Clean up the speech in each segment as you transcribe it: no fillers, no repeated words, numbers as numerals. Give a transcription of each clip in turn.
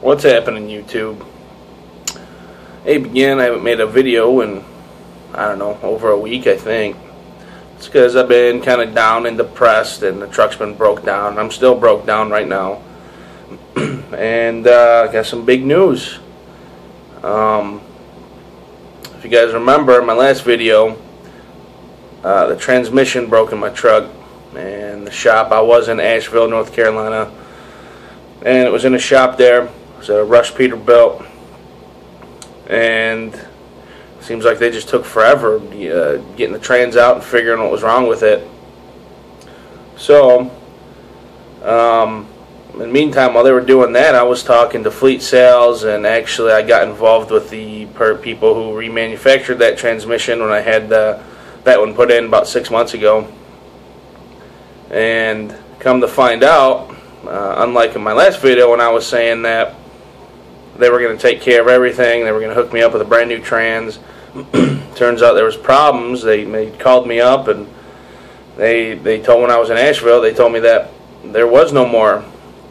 What's happening, YouTube? Hey, again, I haven't made a video in, I don't know, over a week, I think. It's because I've been kind of down and depressed, and the truck's been broke down. I'm still broke down right now. And I got some big news. If you guys remember my last video, the transmission broke in my truck, and the shop, I was in Asheville, North Carolina, and it was in a shop there. It was a Rush Peterbilt, and it seems like they just took forever getting the trans out and figuring what was wrong with it. So in the meantime, while they were doing that, I was talking to Fleet Sales, and actually I got involved with the people who remanufactured that transmission when I had that one put in about 6 months ago. And come to find out, unlike in my last video when I was saying that they were going to take care of everything, they were going to hook me up with a brand new trans, turns out there was problems. They called me up, and they told, when I was in Asheville, they told me that there was no more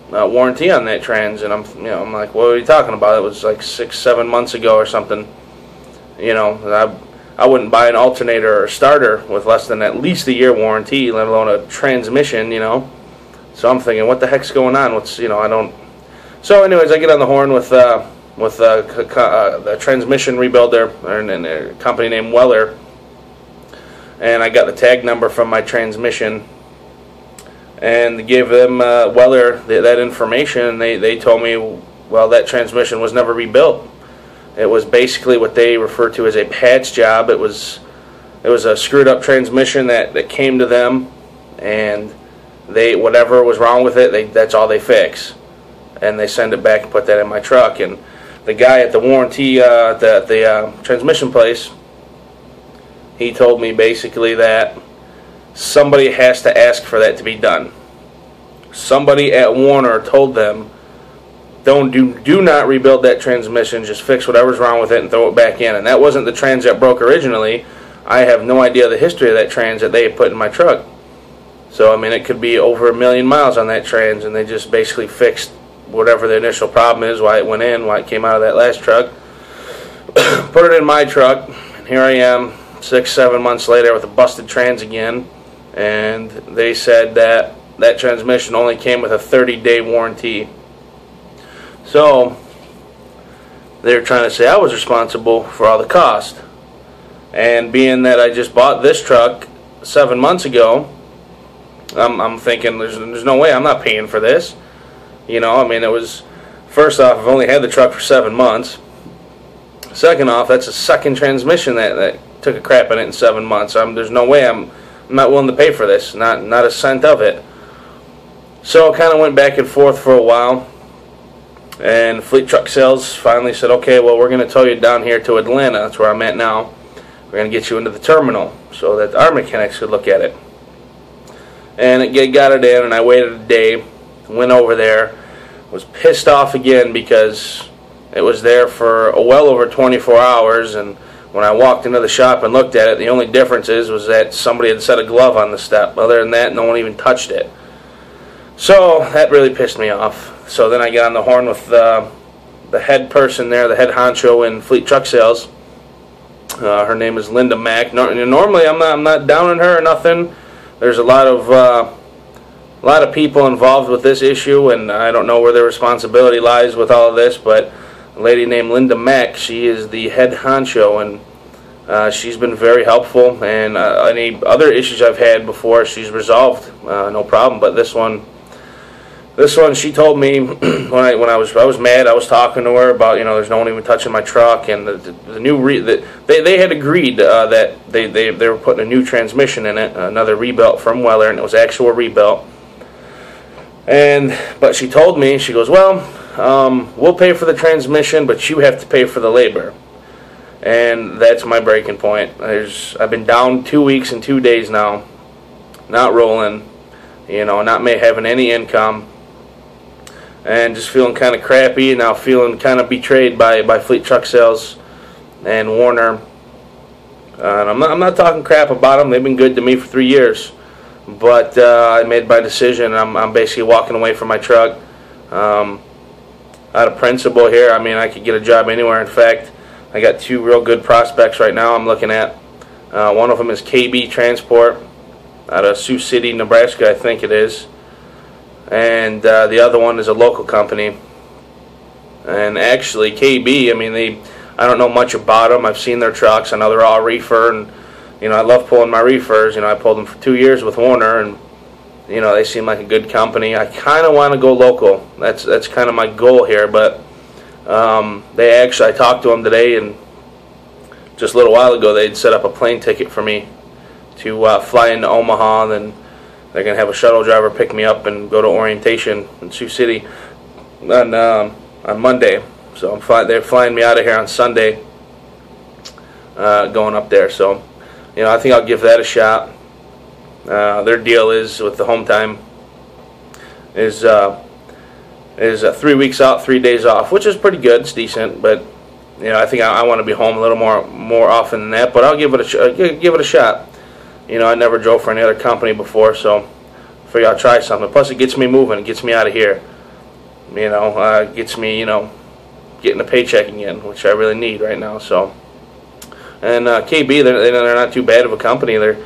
warranty on that trans. And I'm like, what are you talking about? It was like 6-7 months ago or something. I wouldn't buy an alternator or a starter with less than at least a year warranty, let alone a transmission. So I'm thinking, what the heck's going on? I don't. So anyways, I get on the horn with the transmission rebuilder, and a company named Werner, and I got the tag number from my transmission, and gave them Werner that information, and they told me, well, that transmission was never rebuilt. It was basically what they refer to as a patch job. It was a screwed up transmission that came to them, and whatever was wrong with it, that's all they fix, and they send it back and put that in my truck. And the guy at the warranty, the transmission place, he told me basically that somebody has to ask for that to be done. Somebody at Werner told them, do not rebuild that transmission, just fix whatever's wrong with it and throw it back in. And that wasn't the trans that broke originally. I have no idea the history of that trans that they had put in my truck. So I mean, it could be over 1 million miles on that trans, and they just basically fixed whatever the initial problem is, why it went in, why it came out of that last truck, put it in my truck, and here I am 6-7 months later with a busted trans again. And they said that transmission only came with a 30-day warranty. So they're trying to say I was responsible for all the cost. And being that I just bought this truck 7 months ago, I'm thinking there's no way I'm not paying for this. I mean, it was, first off, I've only had the truck for 7 months. Second off, that's a second transmission that took a crap in it in 7 months. There's no way I'm not willing to pay for this, not a cent of it. So I kind of went back and forth for a while, and Fleet Truck Sales finally said, okay, well, we're going to tow you down here to Atlanta. That's where I'm at now. We're going to get you into the terminal so that our mechanics could look at it. And it got it in, and I waited a day, went over there, was pissed off again because it was there for well over 24 hours, and when I walked into the shop and looked at it, the only difference was that somebody had set a glove on the step. Other than that, no one even touched it. So that really pissed me off. So then I got on the horn with the head person there, the head honcho in Fleet Truck Sales. Her name is Linda Mack. Normally I'm not downing her or nothing. There's a lot of people involved with this issue, and I don't know where their responsibility lies with all of this, but a lady named Linda Mack, she is the head honcho, and she's been very helpful, and any other issues I've had before, she's resolved, no problem. But this one, she told me when I was mad. I was talking to her about, there's no one even touching my truck, and the new they had agreed that they were putting a new transmission in it, another rebuilt from Werner, and it was actual rebuilt. But she told me, she goes, well, we'll pay for the transmission, but you have to pay for the labor. And that's my breaking point. I've been down 2 weeks and 2 days now, not rolling, not having any income, and just feeling kind of crappy, and now feeling kind of betrayed by Fleet Truck Sales and Werner. And I'm not talking crap about them. They've been good to me for 3 years. But I made my decision. I'm basically walking away from my truck. out of principle here, I mean, I could get a job anywhere. In fact, I got 2 real good prospects right now I'm looking at. One of them is KB Transport out of Sioux City, Nebraska, I think it is. And the other one is a local company. And actually, KB, I mean, I don't know much about them. I've seen their trucks. I know they're all reefer, and I love pulling my reefers. I pulled them for 2 years with Werner, and they seem like a good company. I kind of want to go local. That's kind of my goal here. But I talked to them today, and just a little while ago, they'd set up a plane ticket for me to fly into Omaha, and then they're going to have a shuttle driver pick me up and go to orientation in Sioux City on Monday. So they're flying me out of here on Sunday, going up there. So, I think I'll give that a shot. Their deal is, with the home time, is 3 weeks out, 3 days off, which is pretty good. It's decent, but I think I want to be home a little more often than that. But I'll give it a shot. I never drove for any other company before, so I figure I'll try something. Plus, it gets me moving. It gets me out of here. Gets me, getting a paycheck again, which I really need right now. So, and KB, they're not too bad of a company. They're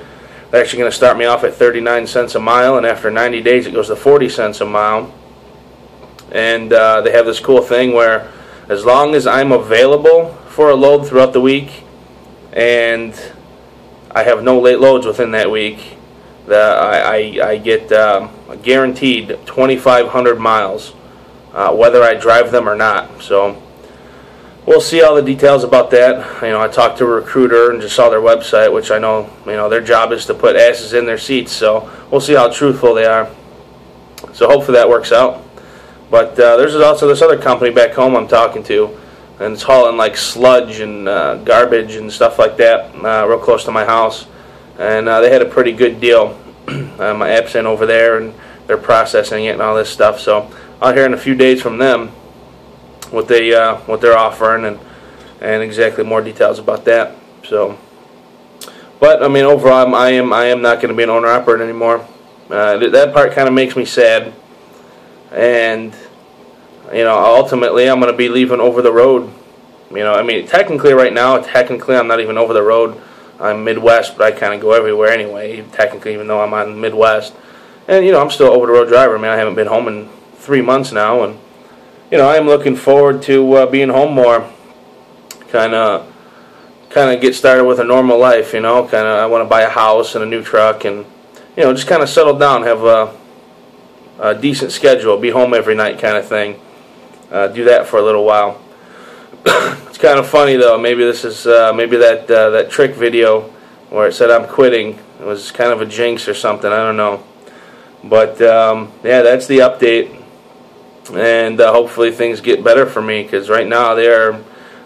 actually going to start me off at 39 cents a mile, and after 90 days, it goes to 40 cents a mile. And they have this cool thing where, as long as I'm available for a load throughout the week, and I have no late loads within that week, I get guaranteed 2,500 miles, whether I drive them or not. So we'll see all the details about that. I talked to a recruiter and just saw their website, which I know, their job is to put asses in their seats. So we'll see how truthful they are. So hopefully that works out. But there's also this other company back home I'm talking to, and it's hauling like sludge and garbage and stuff like that, real close to my house. And they had a pretty good deal. My app's in over there, and they're processing it and all this stuff. So I'll hear in a few days from them what they're offering, and exactly more details about that. So, but I mean, overall, I am not going to be an owner operator anymore. That part kind of makes me sad, and ultimately I'm going to be leaving over the road. I mean, technically right now, I'm not even over the road. I'm Midwest, but I kind of go everywhere anyway, technically, even though I'm on Midwest. And, I'm still over the road driver. I mean, I haven't been home in 3 months now, and, I'm looking forward to being home more. Kind of get started with a normal life, I want to buy a house and a new truck, and, just kind of settle down, have a decent schedule, be home every night kind of thing. Do that for a little while. It's kind of funny though. Maybe this is maybe that trick video where it said I'm quitting. It was kind of a jinx or something. I don't know. But yeah, that's the update, and hopefully things get better for me, because right now they are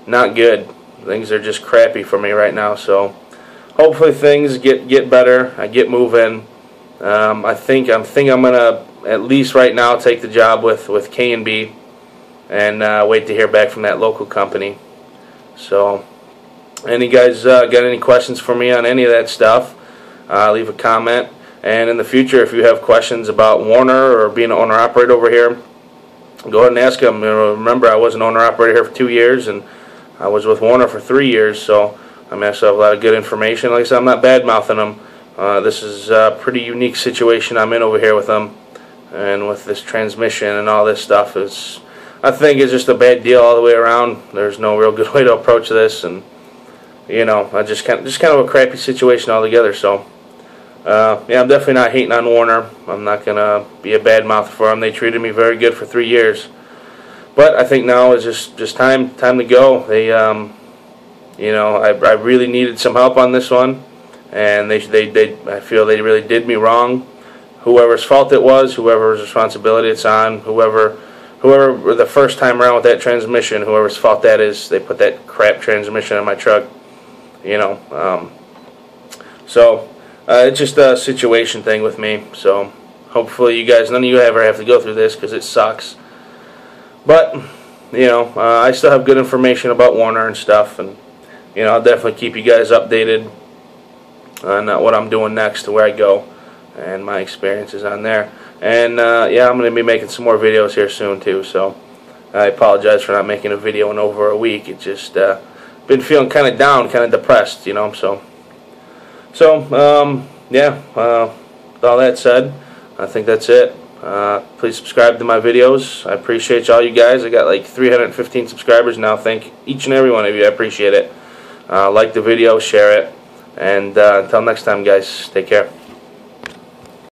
not good. Things are just crappy for me right now. So hopefully things get better. I get moving. I think I'm gonna, at least right now, take the job with K&B. And wait to hear back from that local company. So, any guys got any questions for me on any of that stuff, leave a comment. And in the future, if you have questions about Werner or being an owner-operator over here, go ahead and ask them. Remember, I was an owner-operator here for 2 years, and I was with Werner for 3 years, so I still have a lot of good information. Like I said, I'm not bad-mouthing them. This is a pretty unique situation I'm in over here with them, and with this transmission and all this stuff. I think it's just a bad deal all the way around. There's no real good way to approach this, and I just kind of a crappy situation altogether. So yeah, I'm definitely not hating on Werner. I'm not gonna be a bad mouth for them. They treated me very good for 3 years, but I think now is just time to go. They I really needed some help on this one, and I feel they really did me wrong. Whoever's fault it was, whoever's responsibility it's on, whoever the first time around with that transmission, whoever's fault that is, they put that crap transmission in my truck. So it's just a situation thing with me. So hopefully you guys, none of you ever have to go through this, because it sucks. But I still have good information about Werner and stuff, and I'll definitely keep you guys updated on what I'm doing next, to where I go, and my experiences on there. And yeah, I'm going to be making some more videos here soon too. So I apologize for not making a video in over a week. It just been feeling kind of down, kind of depressed, you know. Yeah. With all that said, I think that's it. Please subscribe to my videos. I appreciate all you guys. I got like 315 subscribers now. Thank each and every one of you. I appreciate it. Like the video, share it, and until next time, guys, take care.